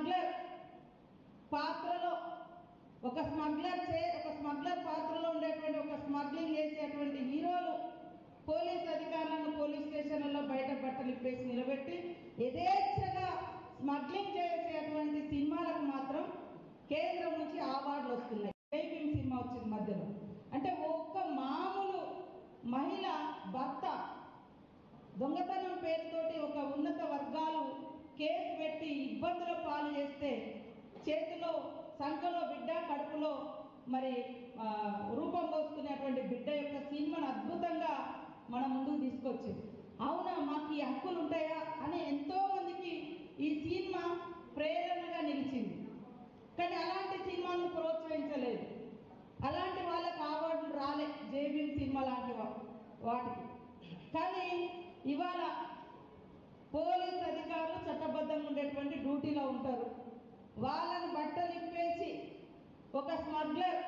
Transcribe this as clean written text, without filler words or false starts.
Smuggler పాత్రలో ఒక smuggler పాత్రలో ఉండేటువంటి ఒక స్మగ్లింగ్ చేసేటువంటి హీరోలు పోలీస్ అధికారులను పోలీస్ స్టేషన్లలో బయట బట్టలు ఇప్పేసి నిలబెట్టి యథేచ్ఛగా స్మగ్లింగ్ చేసేటువంటి సినిమాలకు మాత్రం కేంద్రం నుంచి అవార్డులు వస్తున్నాయి. జై భీమ్ సినిమా వచ్చింది మధ్యలో. అంటే ఒక్క మామూలు మహిళ భర్త దొంగతనం పేరుతోటి ఒక ఉన్నత వర్గాలు కేసు పెట్టి ఇబ్బందుల పాలు చేస్తే చేతిలో సంఖలో బిడ్డ కడుపులో మరి రూపం పోసుకునేటువంటి బిడ్డ యొక్క సినిమాను అద్భుతంగా మన ముందుకు తీసుకొచ్చింది. అవునా, మాకు ఈ హక్కులు ఉంటాయా అని ఎంతో మందికి ఈ సినిమా ప్రేరణగా నిలిచింది. కానీ అలాంటి సినిమాను ప్రోత్సహించలేదు, అలాంటి వాళ్ళకి అవార్డులు రాలే జై భీమ్ సినిమా లాంటి వాటికి. కానీ ఇవాళ పోలీస్ అధికారులు చట్టబద్ధంగా ఉండేటువంటి డ్యూటీలో ఉంటారు. వాళ్ళని బట్టలు ఇప్పేసి ఒక స్మగ్లర్